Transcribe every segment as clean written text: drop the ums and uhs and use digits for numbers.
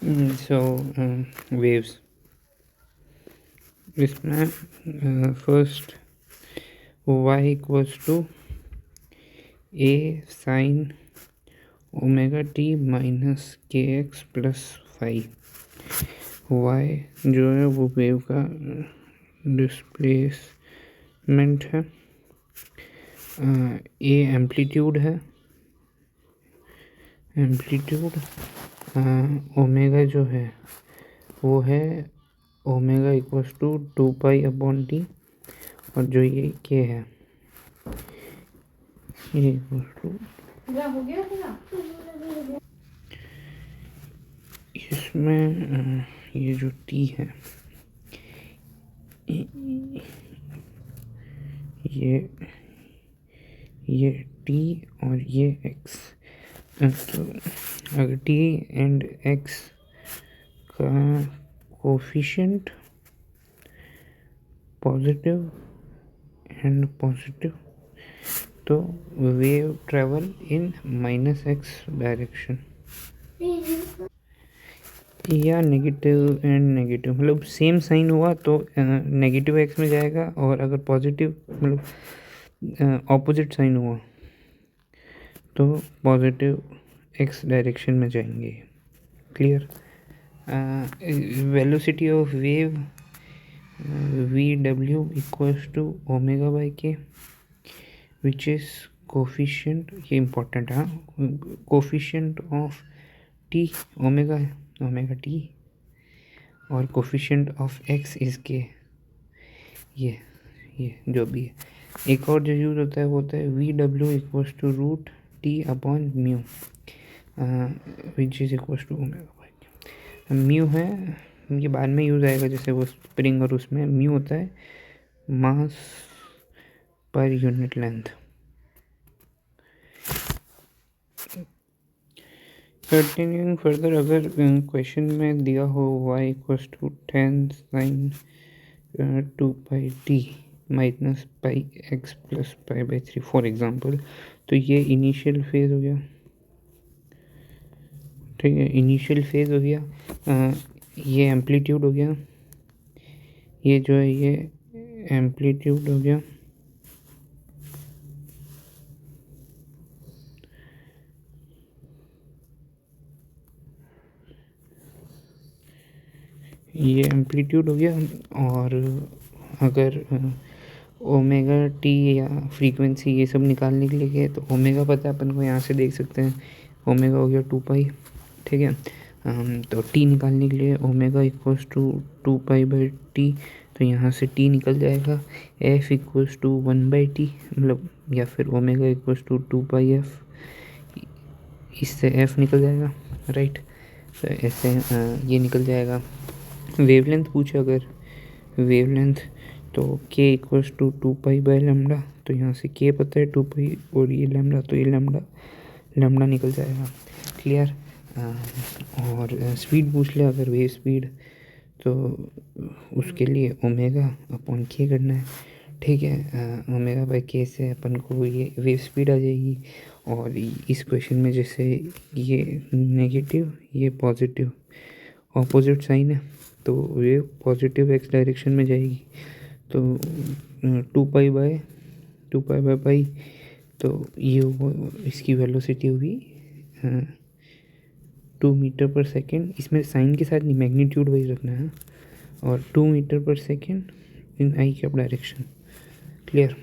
So waves, इसमें first y equals to a sin omega t minus k x plus 5। y जो है वो wave का displacement है, a एम्पलीट्यूड है, एम्पलीट्यूड ओमेगा जो है वो है ओमेगा इक्वल्स टू 2π/t, और जो ये के है ये इक्वल्स टू इसमें ये जो t है ये t और ये x, तो अगर t एंड x का कोफिशिएंट पॉजिटिव एंड पॉजिटिव, तो wave travel in -x direction, या नेगेटिव एंड नेगेटिव, मतलब सेम साइन हुआ तो नेगेटिव x में जाएगा, और अगर पॉजिटिव मतलब ऑपोजिट साइन हुआ तो पॉजिटिव x डायरेक्शन में जाएंगे। Clear. Velocity of wave vw equals to omega by k, which is coefficient, ये इम्पोर्टेंट है, कोफिशिएंट ऑफ t ओमेगा है, ओमेगा टी, और coefficient of x is k, ये जो भी है। एक और जो यूज़ होता है वो होता है vw equals to root t upon mu, which is equals to omega by. Mu है, ये बाद में यूज़ आएगा, जैसे वो स्प्रिंग, और उसमें म्यू होता है mass per unit length. Continuing further, अगर क्वेश्चन में दिया हो y equals to 10 sin 2πt minus pi X plus π/3 for example, तो ये इनिशियल फेज हो गया, ठीक है, इनिशियल फेज हो गया, ये एम्पलीट्यूड हो गया, ये जो है ये एम्पलीट्यूड हो गया, ये एम्पलीट्यूड हो गया। और अगर ओमेगा टी या फ्रीक्वेंसी ये सब निकालने के लिए गए तो ओमेगा पता है अपन को, यहाँ से देख सकते हैं, ओमेगा हो गया 2π, ठीक है। तो टी निकालने के लिए ओमेगा इक्वल्स टू 2π/t, तो यहाँ से टी निकल जाएगा, एफ इक्वल्स टू 1/t, मतलब या फिर ओमेगा इक्वल्स टू 2πf, इससे एफ निकल जाएगा, राइट। तो ऐसे ये निकल जाएगा। वेवलेंथ पूछे अगर, वेवलेंथ तो k इक्वल्स टू 2π/λ, तो यहाँ से k पता है 2π, और ये लैम्डा, तो ये लैम्डा निकल जाएगा। क्लियर। और स्पीड पूछ ले अगर, वेव स्पीड, तो उसके लिए ओमेगा अपॉन k करना है, ठीक है। ओमेगा बाई k से अपन को ये वेव स्पीड आ जाएगी। और इस क्वेश्चन में जैसे ये नेगेटिव ये पॉजिटिव ऑपोजिट साइन है, तो वेव पॉजिटिव x डायरेक्शन में जाएगी, तो 2π/पाई, तो ये इसकी वेलोसिटी होगी 2 मीटर पर सेकेंड, इसमें साइन के साथ नहीं, मैग्नीट्यूड वाइज रखना है, और 2 मीटर पर second in I cap direction. Clear,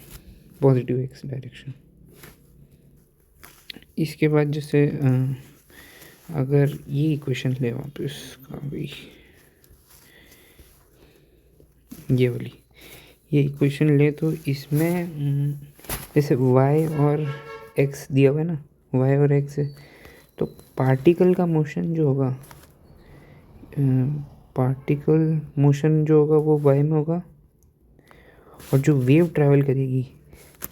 positive x direction. इसके बाद जैसे अगर ये इक्वेशन ले वापस का भी, ये वाली ये इक्वेशन ले, तो इसमें जैसे y और x दिया हुआ है ना, y और x है, तो पार्टिकल का मोशन जो होगा, पार्टिकल मोशन जो होगा वो y में होगा, और जो वेव ट्रैवल करेगी,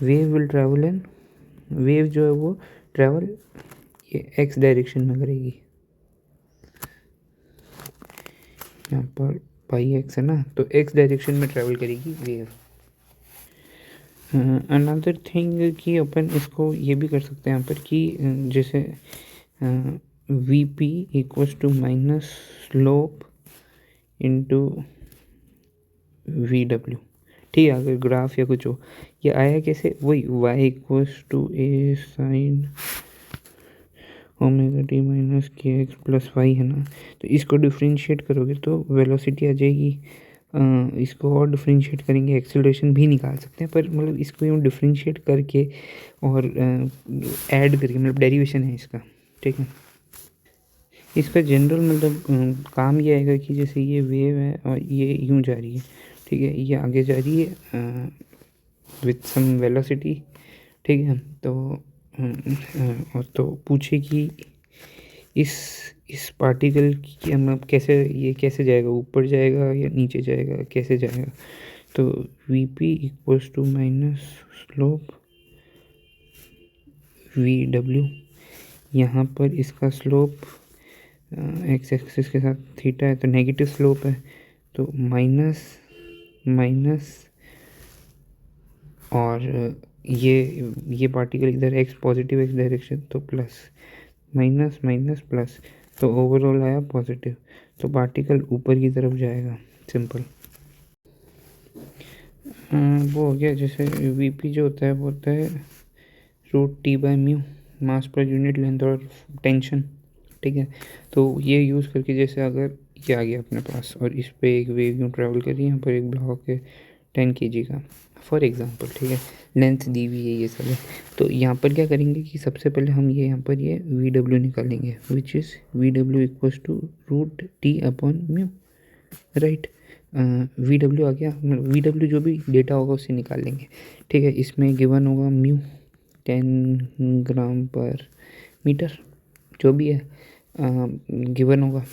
wave will travel in, wave जो है वो ट्रैवल ये x डायरेक्शन में करेगी, यहाँ पर पाई एक्स है ना, तो x डायरेक्शन में ट्रैवल करेगी वेव। अनदर थिंग कि अपन इसको ये भी कर सकते हैं यहाँ पर कि जैसे v p equals to minus slope into v W. ठीक है, अगर ग्राफ या कुछ हो, ये आया कैसे, वही y equals to a sine omega t minus k x plus y है ना। तो इसको डिफ्रेंशिएट करोगे तो वेलोसिटी आ जाएगी। इसको और डिफ्रेंशिएट करेंगे, एक्सेलरेशन भी निकाल सकते हैं, पर मतलब इसको यूँ डिफ्रेंशिएट करके और ऐड करके, मतलब डेरिवेशन है इसका। ठीक है, इसका जनरल मतलब काम ये आएगा कि जैसे ये वेव है और ये यूँ जा रही है, ठीक है, ये आगे जा रही है विथ सम वेलोसिटी। ठीक है, तो और तो पूछे कि इस पार्टिकल की मतलब कैसे, ये कैसे जाएगा, ऊपर जाएगा या नीचे जाएगा, कैसे जाएगा। तो v p equals to minus slope v डब्ल्यू। यहाँ पर इसका स्लोप एक्स एक्सिस के साथ थीटा है तो नेगेटिव स्लोप है, तो माइनस माइनस, और ये पार्टिकल इधर एक्स पॉजिटिव एक्स डायरेक्शन तो प्लस, माइनस माइनस प्लस, तो ओवरऑल आया पॉजिटिव, तो पार्टिकल ऊपर की तरफ जाएगा। सिंपल। वो हो गया। जैसे वीपी जो होता है वो होता है root t by mu, mass per unit length और टेंशन। ठीक है, तो ये यूज़ करके जैसे अगर ये आ गया अपने पास और इस पे एक वेव यूँ ट्रैवल कर रही है, यहाँ पर एक ब्लॉक है 10 kg का फॉर एग्जांपल। ठीक है, लेंथ दी हुई है, ये सब है। तो यहाँ पर क्या करेंगे कि सबसे पहले हम ये यहाँ पर ये वी डब्ल्यू निकालेंगे, which is V W equals to root T upon mu. Right, V W आ गया, वी डब्ल्यू जो भी डेटा होगा उससे निकाल लेंगे। ठीक है, इसमें गिवन होगा म्यू 10 ग्राम पर मीटर, जो भी है गिवन होगा।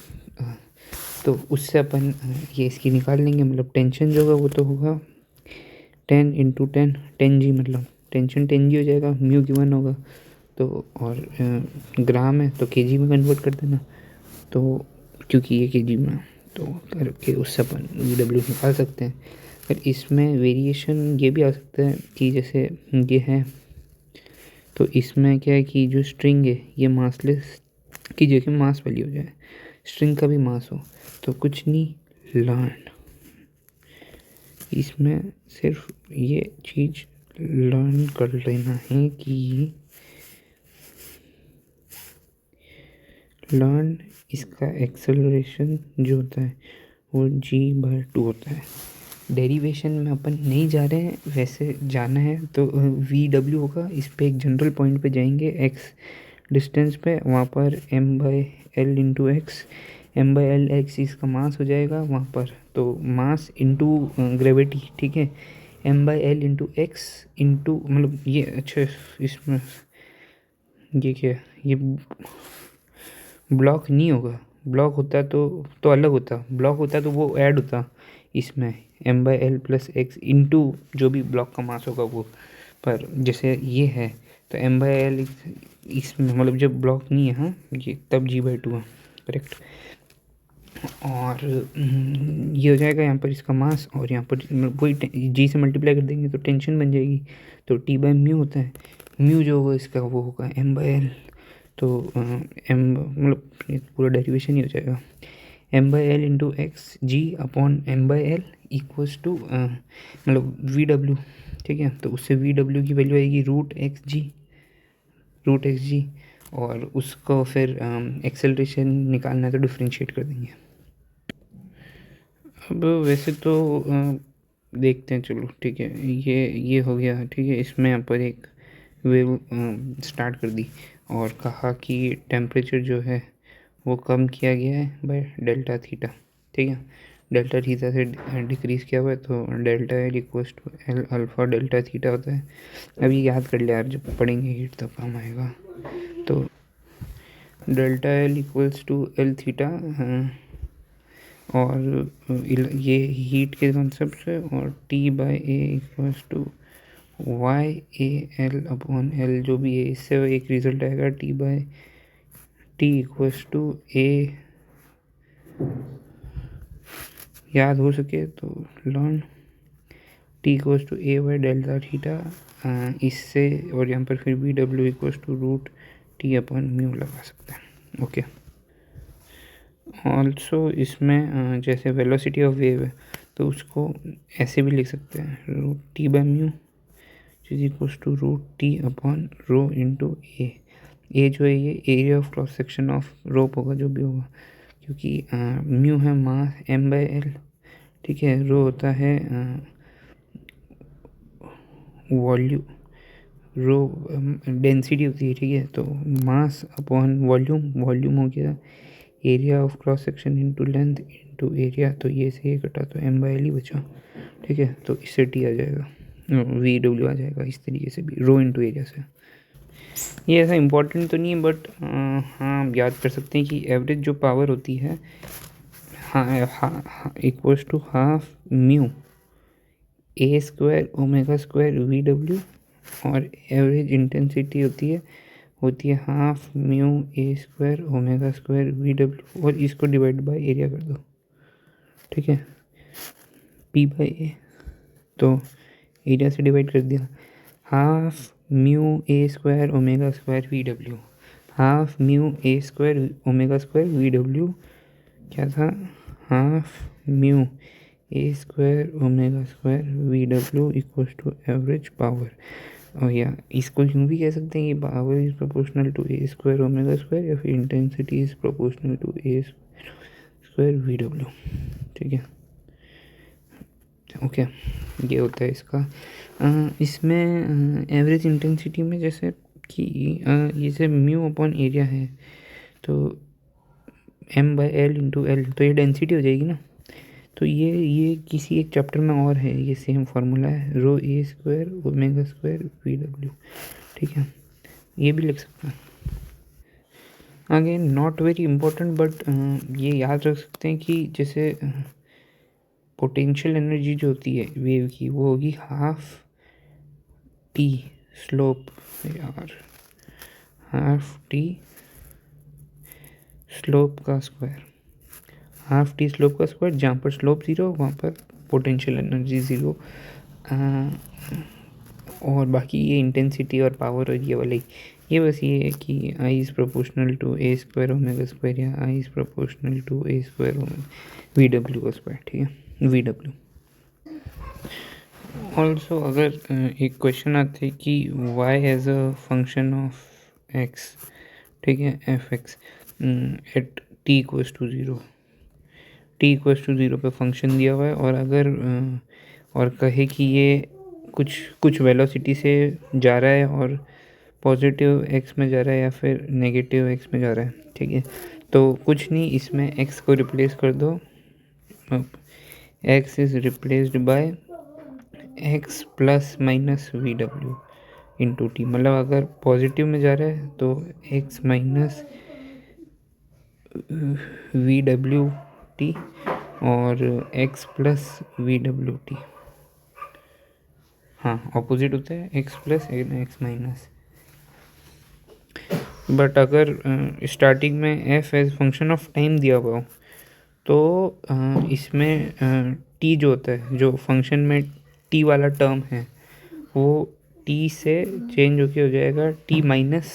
तो उससे अपन ये इसकी निकाल लेंगे, मतलब टेंशन जो होगा वो तो होगा 10 इंटू 10 जी, मतलब टेंशन 10 जी हो जाएगा, म्यू गिवन होगा तो, और ग्राम है तो केजी में कन्वर्ट कर देना, तो क्योंकि ये केजी में, तो करके उससे अपन वी डब्ल्यू निकाल सकते हैं। पर इसमें वेरिएशन ये भी आ सकता है कि जैसे ये है, तो इसमें क्या है कि जो स्ट्रिंग है ये मासलेस की जगह मास वाली हो जाए, स्ट्रिंग का भी मास हो, तो कुछ नहीं, लर्न। इसमें सिर्फ ये चीज़ लर्न कर लेना है कि लर्न इसका एक्सेलरेशन जो होता है वो g/2 होता है। डेरिवेशन में अपन नहीं जा रहे हैं, वैसे जाना है तो वी डब्ल्यू होगा, इस पे एक जनरल पॉइंट पे जाएंगे x डिस्टेंस पे, वहाँ पर m/l into x, m/l x इसका मास हो जाएगा वहाँ पर, तो मास इंटू ग्रेविटी। ठीक है, m/l इंटू एक्स इंटू, मतलब ये अच्छा, इसमें ये क्या है, ये ब्लॉक नहीं होगा, ब्लॉक होता तो अलग होता, ब्लॉक होता तो वो ऐड होता इसमें m/l प्लस एक्स इंटू जो भी ब्लॉक का मास होगा वो। पर जैसे ये है तो m/l इसमें, मतलब जब ब्लॉक नहीं है, हाँ, ये तब g/2 है, करेक्ट। और ये हो जाएगा यहाँ पर इसका मास, और यहाँ पर वही जी से मल्टीप्लाई कर देंगे तो टेंशन बन जाएगी, तो टी बाय म्यू होता है, म्यू जो होगा इसका वो होगा m/l, तो एम मतलब ये पूरा डेरिवेशन ही हो जाएगा, m/l into x g upon m/l equals to मतलब वी डब्ल्यू। ठीक है, तो उससे वी डब्ल्यू की वैल्यू आएगी रूट एक्स जी, और उसको फिर एक्सेलरेशन निकालना है तो डिफ्रेंशिएट कर देंगे। अब वैसे तो देखते हैं, चलो ठीक है, ये हो गया। ठीक है, इसमें यहाँ पर एक वेव स्टार्ट कर दी और कहा कि टेम्परेचर जो है वो कम किया गया है बाय डेल्टा थीटा। ठीक है, डेल्टा थीटा से डिक्रीज़ किया हुआ है, तो delta L equals to l alpha delta theta होता है। अभी याद कर लिया यार, जब पढ़ेंगे हीट तब काम आएगा। तो delta L equals to L theta, और ये हीट के कॉन्सेप्ट से, और T by A equals to Y A L upon L, जो भी है इससे एक रिजल्ट आएगा T by T equals to A, याद हो सके तो learn T equals to A by delta theta इससे, और यहाँ पर फिर V W equals to root T upon mu लगा सकते हैं। ओके। ऑल्सो इसमें जैसे वेलोसिटी ऑफ वेव है तो उसको ऐसे भी लिख सकते हैं, root T by mu is equals to root T upon rho into A जो है ये area of cross section of rope होगा जो भी होगा, क्योंकि म्यू है मास एम बाई एल, ठीक है। रो होता है वॉल्यूम, रो डेंसिटी होती है, ठीक है। तो मास अपॉन वॉल्यूम, वॉल्यूम हो गया area of cross section into length into area, तो ये से ये कटा तो एम बाई एल ही बचा, ठीक है। तो इससे टी आ जाएगा, वी डब्ल्यू आ जाएगा इस तरीके से भी, रो इंटू एरिया से। ये ऐसा इम्पोर्टेंट तो नहीं है बट हाँ आप याद कर सकते हैं कि एवरेज जो पावर होती है हाँ equals to half mu A square omega square V W, और एवरेज इंटेंसिटी होती है half mu A square omega square V W, और इसको डिवाइड बाय एरिया कर दो, ठीक है, पी बाई ए। तो एरिया से डिवाइड कर दिया, half mu A square omega square V W, half mu A square omega square V W क्या था, half mu A square omega square V W equals to average power. और या इसको यूँ भी कह सकते हैं कि power is proportional to A square omega square, या फिर intensity is proportional to A square V W, ठीक है। ओके, ये होता है इसका। इसमें एवरेज इंटेंसिटी में जैसे कि ये से म्यू अपॉन एरिया है तो m by l into l, तो ये डेंसिटी हो जाएगी ना। तो ये किसी एक चैप्टर में और है, ये सेम फार्मूला है, rho A square omega square V W, ठीक है। ये भी लिख सकते हैं। आगे नॉट वेरी इम्पोर्टेंट बट ये याद रख सकते हैं कि जैसे पोटेंशियल एनर्जी जो होती है वेव की वो होगी हाफ टी स्लोप, यार हाफ टी स्लोप का स्क्वायर, हाफ टी स्लोप का स्क्वायर, जहाँ पर स्लोप ज़ीरो वहाँ पर पोटेंशियल एनर्जी ज़ीरो, और बाकी ये इंटेंसिटी और पावर और ये वाले, ये बस ये है कि I is proportional to A square omega square, या I is proportional to A square V W का स्क्वायर, ठीक है, वी डब्ल्यू। ऑल्सो अगर एक क्वेश्चन आते कि y as a function of x, ठीक है, f x at t equals to zero, t equals to zero पे फंक्शन दिया हुआ है, और अगर और कहे कि ये कुछ वेलोसिटी से जा रहा है और पॉजिटिव एक्स में जा रहा है या फिर नेगेटिव एक्स में जा रहा है, ठीक है। तो कुछ नहीं, इसमें एक्स को रिप्लेस कर दो, X is replaced by X plus minus V W into T, मतलब अगर पॉजिटिव में जा रहा है तो X minus V W T और X plus V W T, हाँ ऑपोजिट होता है X plus X minus. But अगर स्टार्टिंग में F as function of time दिया हुआ हो तो इसमें टी जो होता है, जो फंक्शन में टी वाला टर्म है वो टी से चेंज होके हो जाएगा t minus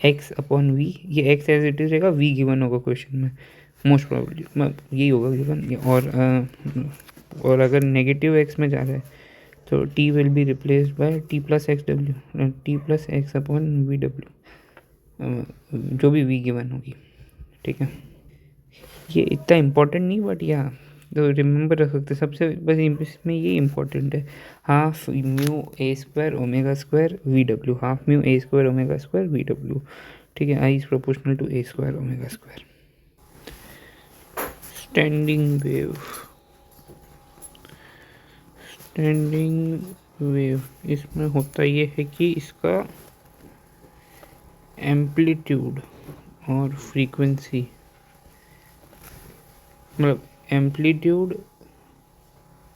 x upon v, ये एक्स एज इट इज रहेगा, वी गिवन होगा क्वेश्चन में मोस्ट प्रोबेबली, यही होगा गिवन। और अगर नेगेटिव एक्स में जा रहा है तो T will be replaced by T plus x W, T plus x upon V W, जो भी वी गिवन होगी, ठीक है। ये इतना इम्पोर्टेंट नहीं बट या तो रिमेंबर रख सकते, सबसे बस इसमें ये इम्पोर्टेंट है, half mu A square omega square V W, half mu A square omega square V W, ठीक है। I is proportional to A square omega square. Standing wave, standing wave इसमें होता ये है कि इसका एम्पलीट्यूड और फ्रीक्वेंसी, मतलब एम्पलीट्यूड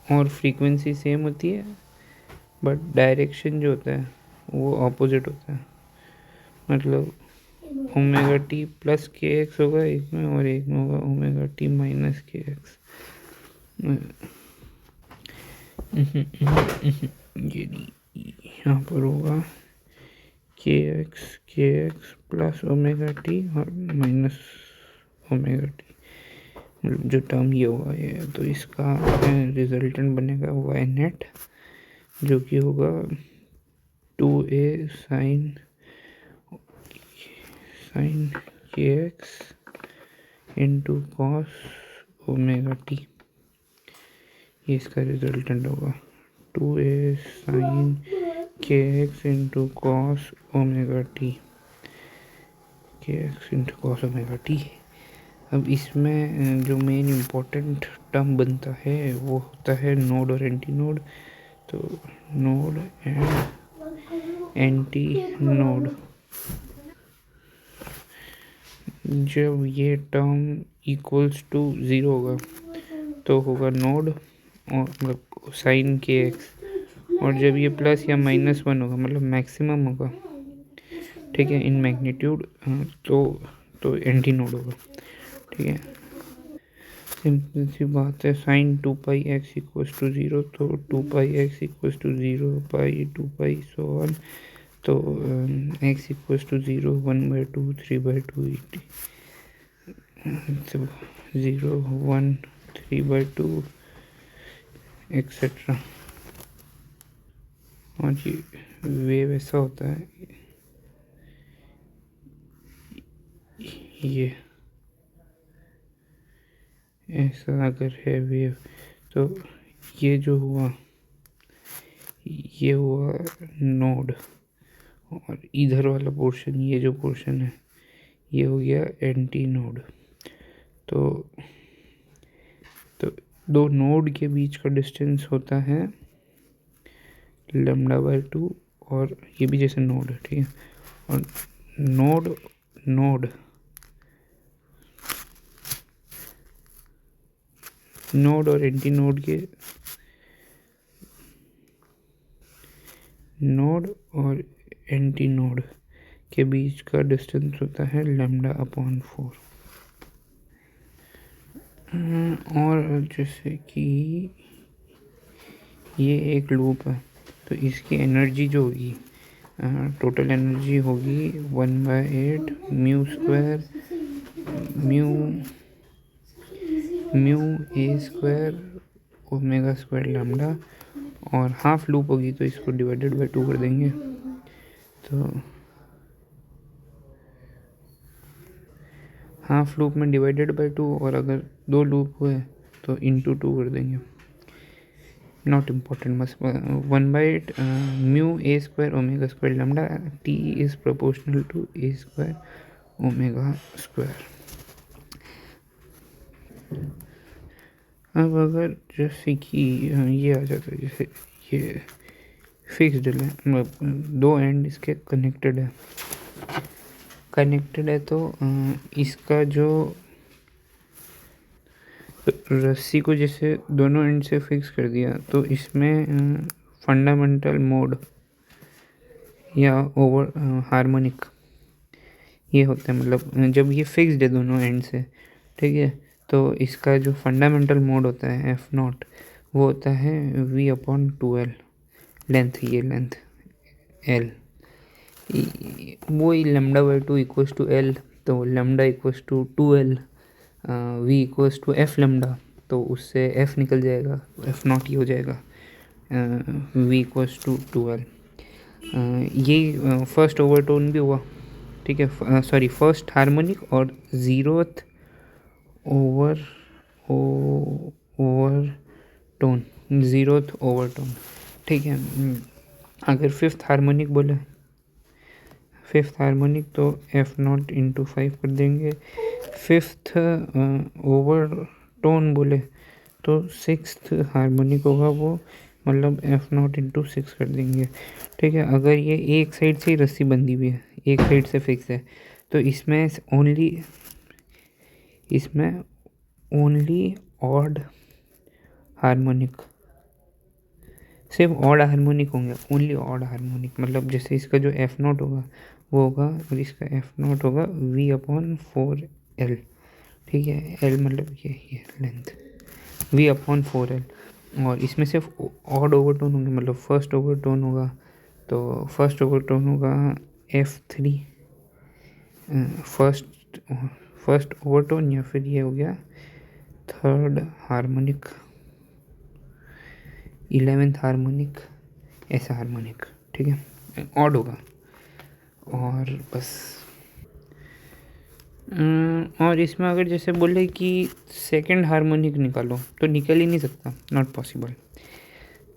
और फ्रीक्वेंसी सेम होती है बट डायरेक्शन जो होता है वो ऑपोजिट होता है, मतलब ओमेगा टी प्लस के एक्स होगा एक में और एक में होगा omega t minus k x. ये नहीं, यहाँ पर होगा के एक्स प्लस ओमेगा टी और माइनस ओमेगा टी, जो टर्म ये होगा ये, तो इसका रिजल्टेंट बनेगा वाई नेट, जो कि होगा 2a sine K X into cos omega T, ये इसका रिजल्टेंट होगा 2a sine K X into cos omega T, K X into cos omega T. अब इसमें जो मेन इम्पोर्टेंट टर्म बनता है वो होता है नोड और एंटी नोड। तो नोड एंड एंटी नोड, जब ये टर्म इक्वल्स टू 0 होगा तो होगा नोड और मतलब साइन के एक्स, और जब ये प्लस या -1 होगा मतलब मैक्सिमम होगा, ठीक है, इन मैग्नीट्यूड, तो एंटी नोड होगा, ठीक है। सिंपल सी बात है, sine 2 pi X equals to 0, तो 2 pi X equals to 0 pi 2 pi so on, तो एक्स इक्वल्स टू 0 1/2 3/2 तो 0 1 3/2 एक्सेट्रा। और ये वेव ऐसा होता है, ये ऐसा अगर है वेव, तो ये जो हुआ ये हुआ नोड, और इधर वाला पोर्शन, ये जो पोर्शन है ये हो गया एंटी नोड। तो दो नोड के बीच का डिस्टेंस होता है λ/2, और ये भी जैसे नोड है, ठीक है, और नोड और एंटी नोड के बीच का डिस्टेंस होता है λ/4। और जैसे कि ये एक लूप है, तो इसकी एनर्जी जो होगी, टोटल एनर्जी होगी 1/8 mu square mu A square omega square lambda, और हाफ लूप होगी तो इसको डिवाइडेड बाय 2 कर देंगे, तो हाफ लूप में डिवाइडेड बाय 2, और अगर 2 लूप हुए तो इंटू 2 कर देंगे, नॉट इम्पॉर्टेंट, बस 1/8 mu A square omega square lambda, T is proportional to A square omega square. अब अगर जैसे कि ये आ जाता है, जैसे ये फिक्स्ड है, मतलब 2 एंड इसके कनेक्टेड है, तो इसका जो रस्सी को जैसे दोनों एंड से फिक्स कर दिया, तो इसमें फंडामेंटल मोड या ओवर हार्मोनिक ये होता है, मतलब जब ये फिक्स्ड है दोनों एंड से, ठीक है, तो इसका जो फंडामेंटल मोड होता है F0, वो होता है V/2L, लेंथ, ये लेंथ L, वो ही λ/2 इक्वल्स टू L, तो λ equals to 2L, V equals to F lambda, तो उससे F निकल जाएगा, F0 ही हो जाएगा, V इक्वल्स टू 2L। ये फर्स्ट ओवरटोन भी हुआ, ठीक है, सॉरी फर्स्ट हार्मोनिक और 0th ओवरटोन, 0th ओवरटोन, ठीक है। अगर फिफ्थ हार्मोनिक तो F0 इंटू 5 कर देंगे। फिफ्थ ओवरटोन बोले तो सिक्स्थ हार्मोनिक होगा वो, मतलब F0 इंटू 6 कर देंगे, ठीक है। अगर ये एक साइड से ही रस्सी बंधी हुई है, एक साइड से फिक्स है, तो इसमें ओनली ऑड हार्मोनिक, सिर्फ ऑड हार्मोनिक होंगे, ओनली ऑड हार्मोनिक, मतलब जैसे इसका जो F0 होगा वो होगा, और इसका F0 होगा V/4L, ठीक है, L मतलब ये लेंथ, V/4L, और इसमें सिर्फ ऑड ओवरटोन होंगे, मतलब फर्स्ट ओवरटोन होगा, तो फर्स्ट ओवरटोन होगा F3 फर्स्ट ओवरटोन, या फिर ये हो गया थर्ड हार्मोनिक, 11th हार्मोनिक, ऐसा हार्मोनिक, ठीक है, ऑड होगा। और बस और इसमें अगर जैसे बोले कि सेकंड हार्मोनिक निकालो तो निकल ही नहीं सकता, नॉट पॉसिबल।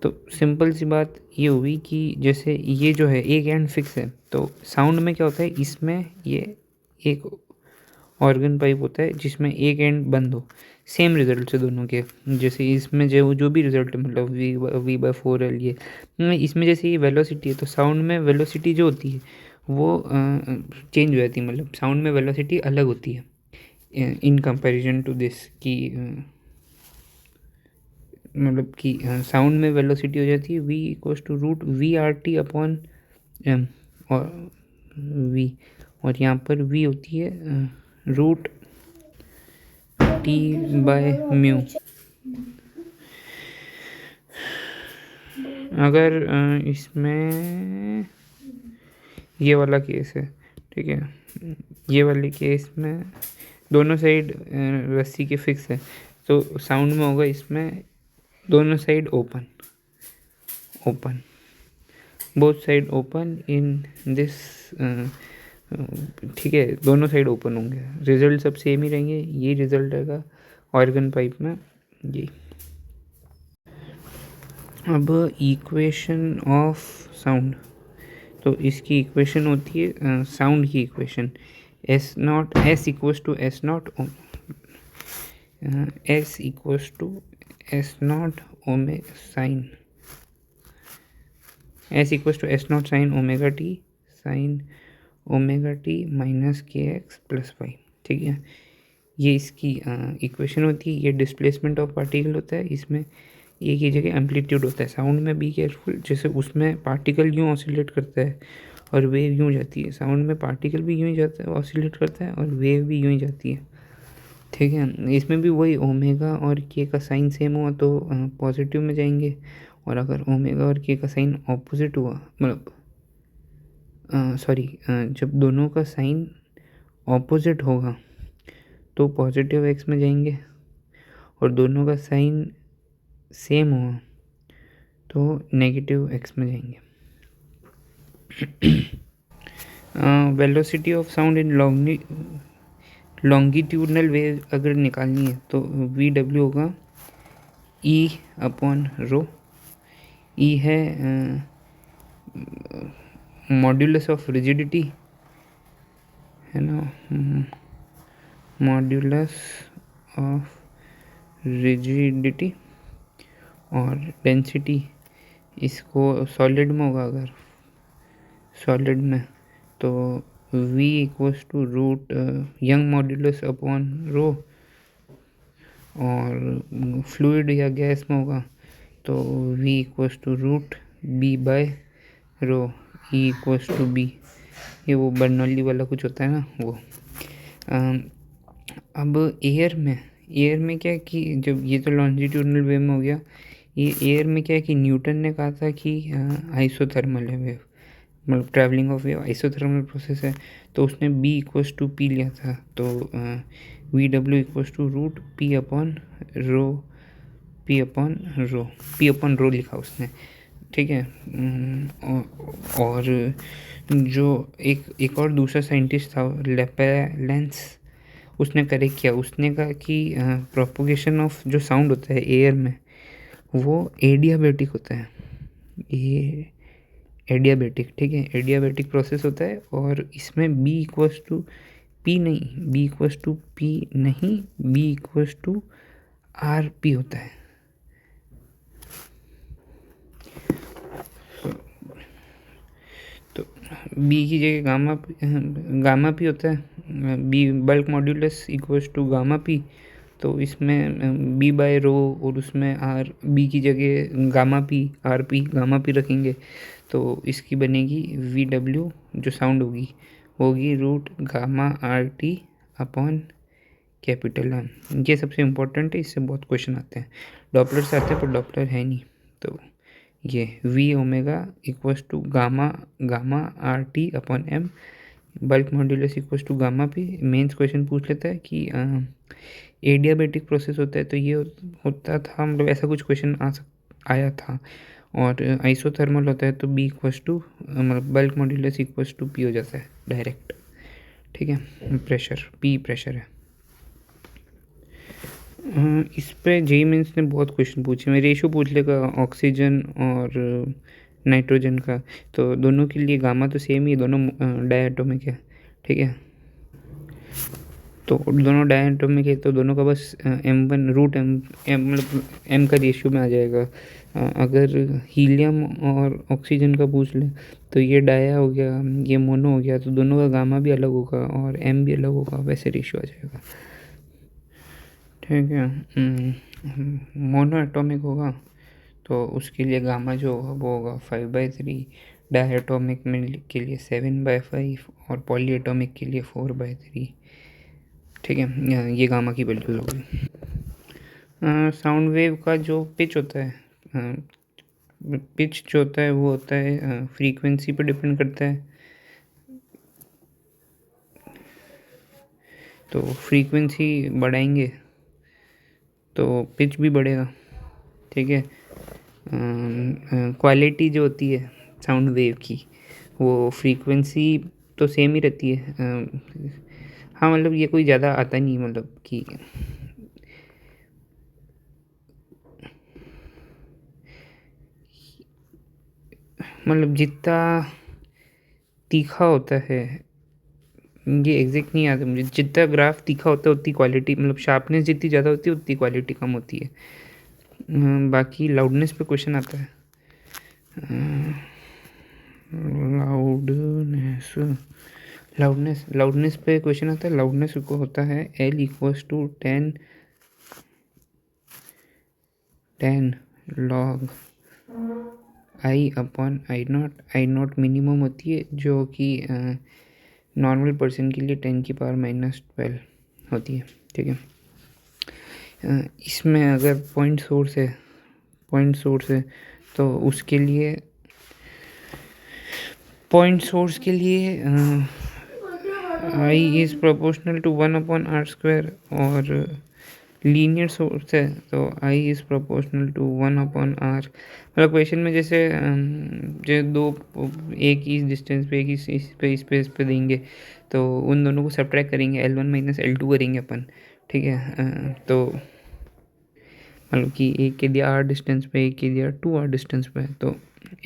तो सिंपल सी बात ये हुई कि जैसे ये जो है एक एंड फिक्स है, तो साउंड में क्या होता है, इसमें ये एक ऑर्गन पाइप होता है जिसमें एक एंड बंद हो, सेम रिजल्ट है दोनों के। जैसे इसमें जो भी रिजल्ट है, मतलब V/4L, ये इसमें जैसे ये वेलोसिटी है, तो साउंड में वेलोसिटी जो होती है वो चेंज हो जाती है, मतलब साउंड में वेलोसिटी अलग होती है इन कंपैरिजन टू दिस, कि मतलब कि साउंड में वेलोसिटी हो जाती है V=√VRT अपॉन एम, और V, और यहाँ पर V होती है √T/μ। अगर इसमें ये वाला केस है, ठीक है, ये वाले केस में दोनों साइड रस्सी के फिक्स है, तो साउंड में होगा इसमें दोनों side open, both side open in this, ठीक है, दोनों साइड ओपन होंगे, रिजल्ट सब सेम ही रहेंगे। ये रिजल्ट रहेगा ऑर्गन पाइप में, ये। अब इक्वेशन ऑफ साउंड, तो इसकी इक्वेशन होती है साउंड की equation, S0 sin omega T sign omega t minus kx+y, ठीक है। ये इसकी इक्वेशन होती है। ये डिस्प्लेसमेंट ऑफ पार्टिकल होता है, इसमें एक ही जगह एम्पलीट्यूड होता है। साउंड में बी केयरफुल, जैसे उसमें पार्टिकल यूँ ऑसिलेट करता है और वेव यूँ जाती है, साउंड में पार्टिकल भी यूँ ही जाता है, ऑसिलेट करता है, और वेव भी यूँ ही जाती है, ठीक है। इसमें भी वही ओमेगा और के का साइन सेम हुआ तो पॉजिटिव में जाएंगे, और अगर ओमेगा और के का साइन ऑपोजिट हुआ, मतलब जब दोनों का साइन ऑपोजिट होगा तो पॉजिटिव एक्स में जाएंगे, और दोनों का साइन सेम हुआ तो नेगेटिव एक्स में जाएंगे। Velocity of sound in longitudinal wave अगर निकालनी है तो VW होगा E/ρ। E है मॉड्यूलस ऑफ रिजिडिटी, है ना, मॉड्यूलस ऑफ रिजिडिटी, और डेंसिटी इसको सॉलिड में होगा, अगर सॉलिड में तो V=रूट यंग मॉड्यूलस अपॉन ρ, और फ्लूइड या गैस में होगा तो V=√B/ρ, E=B। ये वो बर्नौली वाला कुछ होता है ना वो। अब एयर में क्या है कि जब ये तो लॉन्जिट्यूडनल वेव में हो गया, ये एयर में क्या है कि न्यूटन ने कहा था कि आइसोथर्मल है वेव, मतलब travelling of wave isothermal process है, तो उसने B=P लिया था, तो VW=P/ρ लिखा उसने, ठीक है। और जो एक और दूसरा साइंटिस्ट था लेपेलेंस, उसने करेक्ट किया, उसने कहा कि प्रोपोगेशन ऑफ जो साउंड होता है एयर में वो एडियाबेटिक होता है, ये एडियाबेटिक, ठीक है, एडियाबेटिक प्रोसेस होता है, और इसमें B=P नहीं, B=RP होता है। तो B की जगह गामा P होता है, B bulk modulus gamma P, तो इसमें B/ρ और उसमें B की जगह गामा P रखेंगे, तो इसकी बनेगी VW, जो साउंड होगी √Γ/RT अपॉन M। ये सबसे इम्पोर्टेंट है, इससे बहुत क्वेश्चन आते हैं, डॉपलर से आते हैं पर डॉपलर है नहीं, तो ये V omega equals to gamma gamma R T upon M, bulk modulus equals to gamma P. Mains question पूछ लेता है कि एडियाबेटिक प्रोसेस होता है तो ये होता था, मतलब ऐसा कुछ क्वेश्चन आया था। और आइसोथर्मल होता है तो बी इक्वल्स टू मतलब bulk modulus equals to P हो जाता है डायरेक्ट। ठीक है, प्रेशर पी प्रेशर है। इस पे जेईई मेंस ने बहुत क्वेश्चन पूछे। मैं रेशो पूछ लेगा ऑक्सीजन और नाइट्रोजन का, तो दोनों के लिए गामा तो सेम ही, दोनों डायटोमिक है। ठीक है, तो दोनों डायटोमिक है तो दोनों का बस m1 रूट एम मतलब m का रेशियो में आ जाएगा। अगर हीलियम और ऑक्सीजन का पूछ ले तो ये डाया हो गया, ये मोनो हो गया, तो दोनों का गामा भी अलग होगा और m भी अलग होगा, वैसे रेशियो आ जाएगा। ठीक है, मोनो एटॉमिक होगा तो उसके लिए गामा जो होगा वो होगा 5/3, डायटोमिक में के लिए 7/5 और पॉली एटॉमिक के लिए 4/3। ठीक है, ये गामा की वैल्यूज हो गई। साउंड वेव का जो पिच होता है, पिच जो होता है वो होता है फ्रीक्वेंसी पे डिपेंड करता है। तो फ्रीक्वेंसी बढ़ाएंगे तो पिच भी बढ़ेगा। ठीक है, क्वालिटी जो होती है साउंड वेव की वो फ्रीक्वेंसी तो सेम ही रहती है। हाँ, मतलब ये कोई ज़्यादा आता नहीं, मतलब कि मतलब जितना तीखा होता है, ये एग्जैक्ट नहीं आता मुझे, जितना ग्राफ तीखा होता है उतनी क्वालिटी, मतलब शार्पनेस जितनी ज़्यादा होती है उतनी क्वालिटी कम होती है। बाकी लाउडनेस पे क्वेश्चन आता है। लाउडनेस लाउडनेस लाउडनेस पे क्वेश्चन आता है। लाउडनेस को होता है L equals to 10 log I upon I naught minimum होती है, जो कि नॉर्मल पर्सन के लिए 10⁻⁻12 होती है। ठीक है, इसमें अगर पॉइंट सोर्स है तो उसके लिए पॉइंट सोर्स के लिए आई इज़ प्रोपोर्शनल टू 1/r², और लीनियर सोर्स है तो आई इज़ प्रोपोर्शनल टू 1/r। मतलब क्वेश्चन में जैसे जो दो एक ही डिस्टेंस पे, एक ही स्पेस पे देंगे तो उन दोनों को सब्ट्रैक्ट करेंगे, L1 - L2 करेंगे अपन। ठीक है, तो मतलब कि एक के दिया r डिस्टेंस पे, एक के दिया 2r डिस्टेंस पे है, तो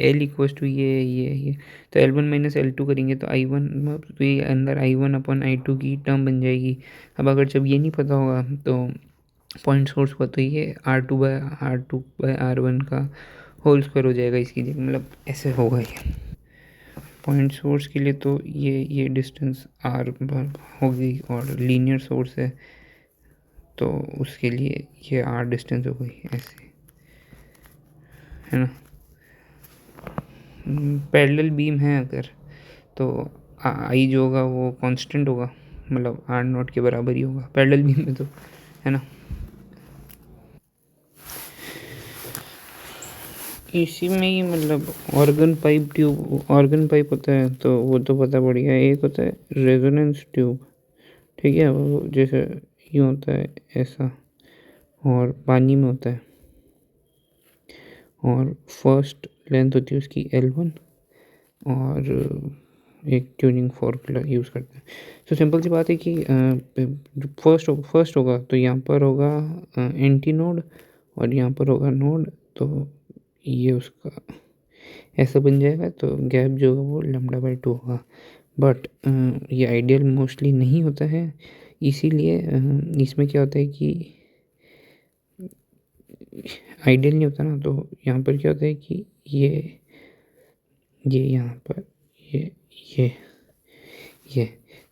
L इक्वल्स टू ये तो L1 - L2 करेंगे तो I1, तो ये अंदर I1/I2 की टर्म बन जाएगी। अब अगर जब ये नहीं पता होगा तो पॉइंट सोर्स को तो ये R2/R1 का होल स्क्वायर हो जाएगा इसकी जगह, मतलब ऐसे होगा ये। पॉइंट सोर्स के लिए तो ये डिस्टेंस R होगी, और लीनियर सोर्स है तो उसके लिए ये R डिस्टेंस हो गई, ऐसे है ना। पैरेलल बीम है अगर तो आई जो होगा वो कांस्टेंट होगा, मतलब R0 के बराबर ही होगा पैरेलल बीम में, तो है ना। इसी में ही मतलब ऑर्गन पाइप होता है तो वो तो पता बढ़िया। एक होता है रेजोनेंस ट्यूब, ठीक है, वो जैसे यूँ होता है ऐसा, और पानी में होता है, और फर्स्ट लेंथ होती है उसकी L1, और एक ट्यूनिंग फॉर्मूला यूज़ करते हैं। तो सिंपल सी बात है कि फर्स्ट होगा तो यहाँ पर होगा एंटी नोड, और यहाँ पर होगा नोड, तो ये उसका ऐसा बन जाएगा, तो गैप जो होगा वो λ/2 होगा। बट ये आइडियल मोस्टली नहीं होता है, इसीलिए इसमें क्या होता है कि आइडियल नहीं होता ना, तो यहाँ पर क्या होता है कि ये यहाँ पर ये ये ये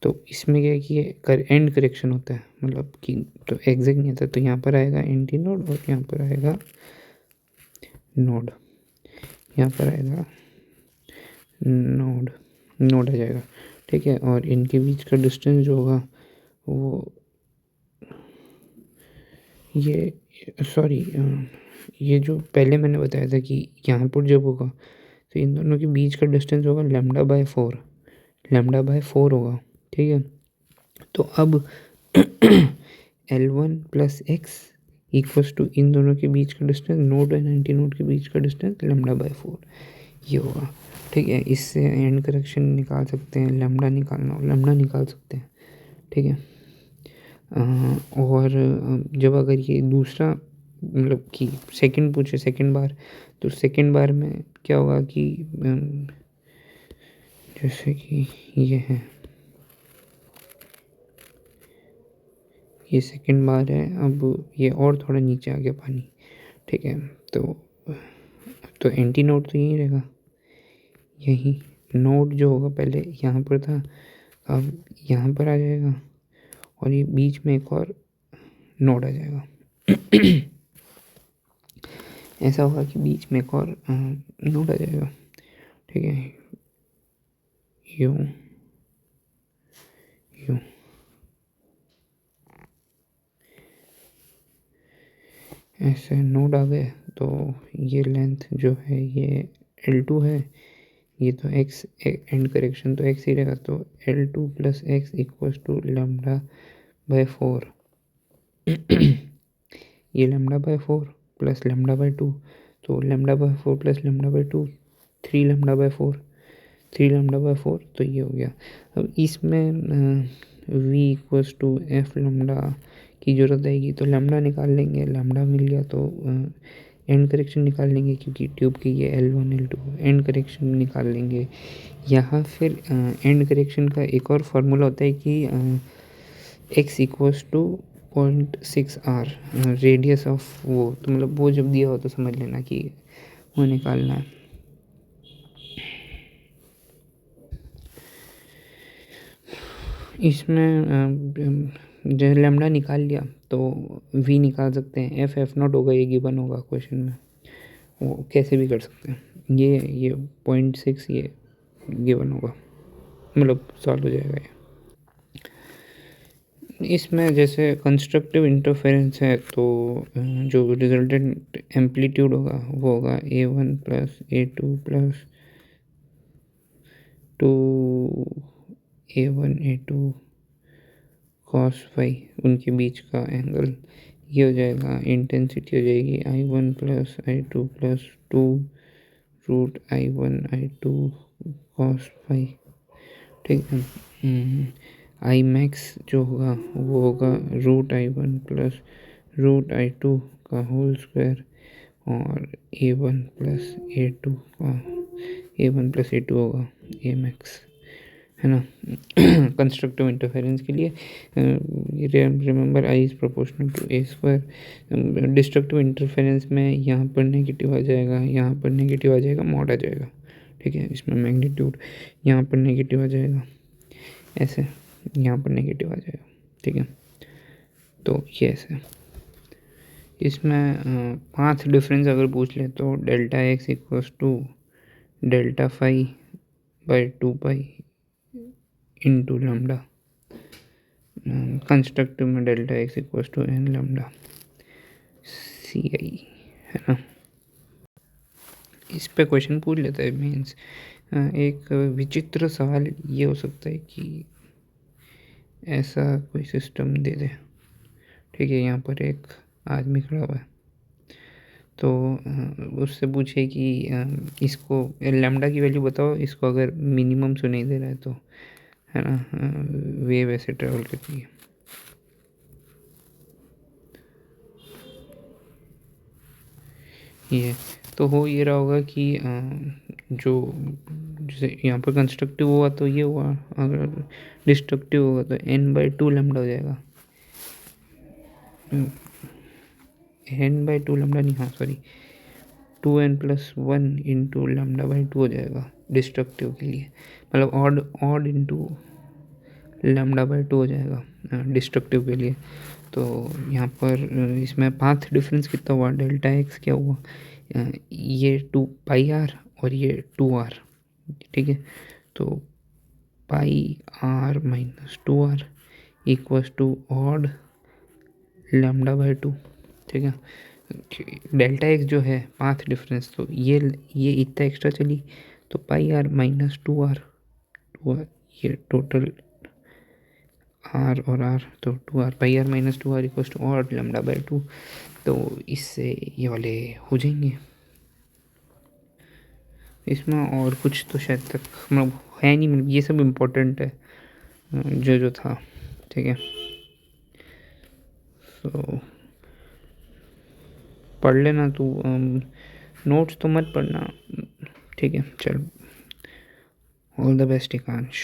तो इसमें क्या है कि ये एंड करेक्शन होता है, मतलब कि तो एग्जैक्ट नहीं आता, तो यहाँ पर आएगा एंटी नोड और यहाँ पर आएगा नोड, यहाँ पर आएगा नोड आ जाएगा। ठीक है, और इनके बीच का डिस्टेंस जो होगा वो ये सॉरी, ये जो पहले मैंने बताया था कि यहाँ पर जब होगा तो इन दोनों के बीच का डिस्टेंस होगा λ/4, λ/4 होगा, ठीक है। तो अब L1 + x इक्वल्स टू इन दोनों के बीच का distance, node and anti node के बीच का डिस्टेंस λ/4 ये होगा, ठीक है। इससे एंड करेक्शन निकाल सकते हैं, लैम्डा निकालना हो लैम्डा निकाल सकते हैं, ठीक है। और जब अगर ये दूसरा मतलब कि सेकंड पूछे सेकंड बार, तो सेकंड बार में क्या होगा कि जैसे कि ये है, ये सेकंड बार है, अब ये और थोड़ा नीचे आ गया पानी, ठीक है। तो एंटी नोड तो यहीं रहेगा, यही नोड जो होगा पहले यहाँ पर था, अब यहाँ पर आ जाएगा और ये बीच में एक और नोड आ जाएगा। ऐसा होगा कि बीच में एक और नोड आ जाएगा, ठीक है। यूँ यूँ ऐसे नोड आ गए, तो ये लेंथ जो है ये L2 है, ये तो x एंड करेक्शन तो x ही रहेगा, तो L2 + x इक्वल्स टू λ/4 ये λ/4 प्लस λ/2, तो λ/4 प्लस λ/2 3λ/4 तो ये हो गया। अब इसमें v equals to f lambda की ज़रूरत आएगी, तो लैम्डा निकाल लेंगे, लैम्डा मिल गया तो एंड करेक्शन निकाल लेंगे, क्योंकि ट्यूब की ये L1 L2 एंड करेक्शन निकाल लेंगे। यहाँ फिर एंड करेक्शन का एक और फार्मूला होता है कि x equals to 0.6r radius of वो, तो मतलब वो जब दिया हो तो समझ लेना कि वो निकालना है। इसमें जो लैम्डा निकाल लिया तो v निकाल सकते हैं, f नॉट होगा, ये गिवन होगा क्वेश्चन में, वो कैसे भी कर सकते हैं। ये 0.6 ये गिवन होगा, मतलब सॉल्व हो जाएगा ये। इसमें जैसे कंस्ट्रक्टिव इंटरफेरेंस है, तो जो रिजल्टेंट एम्पलीट्यूड होगा वो होगा A1 + A2 + 2A1 A2 cos phi, उनके बीच का एंगल ये हो जाएगा, इंटेंसिटी हो जाएगी I1 + I2 + 2√I1 I2 cos phi, ठीक है। आई मैक्स जो होगा वो होगा √I1 + √I2 का होल स्क्वायर, और A1 + A2 का A1 + A2 होगा ए मैक्स, है ना। कंस्ट्रक्टिव इंटरफेरेंस के लिए remember I is proportional to A²। Destructive interference में यहाँ पर नेगेटिव आ जाएगा, यहाँ पर नेगेटिव आ जाएगा, मॉड आ जाएगा, ठीक है। इसमें मैग्नीट्यूड यहाँ पर नेगेटिव आ जाएगा, ऐसे यहाँ पर नेगेटिव आ जाएगा, ठीक है। तो ये ऐसे इसमें पाथ डिफरेंस अगर पूछ ले तो Δx equals to Δ∅/2π into lambda, constructive में Δx equals to n lambda CI, है ना। इस पे क्वेश्चन पूछ लेता है मीन्स, एक विचित्र सवाल ये हो सकता है कि ऐसा कोई सिस्टम दे दे, ठीक है। यहाँ पर एक आदमी खड़ा हुआ है, तो उससे पूछे कि इसको लैम्डा की वैल्यू बताओ, इसको अगर मिनिमम सुनाई दे रहा है तो, है ना, वेव ऐसे ट्रेवल करती है। ये तो हो ये रहा होगा कि जो जैसे यहाँ पर कंस्ट्रक्टिव हुआ तो ये हुआ, अगर डिस्ट्रक्टिव होगा तो n/2 लैम्डा हो जाएगा, n/2 लैम्डा नहीं, हाँ सॉरी 2n + 1 इंटू λ/2 हो जाएगा डिस्ट्रक्टिव के लिए, मतलब ऑड इंटू λ/2 हो जाएगा डिस्ट्रक्टिव के लिए। तो यहाँ पर इसमें पाथ डिफरेंस कितना हुआ, Δx क्या हुआ, ये 2πr और ये 2r, ठीक है। तो πr - 2r equals to odd λ/2, ठीक है। डेल्टा एक्स जो है पाथ डिफरेंस, तो ये इतना एक्स्ट्रा चली तो pi R minus two R, ये टोटल आर और आर, तो two R pi R minus two R equals to और लैम्डा बाई टू। तो इससे ये वाले हो जाएंगे। इसमें और कुछ तो शायद तक मतलब है नहीं, मतलब ये सब इम्पोर्टेंट है जो जो था, ठीक है। तो पढ़ लेना तू, नोट्स तो मत पढ़ना, ठीक है। चल, ऑल द बेस्ट एकांश।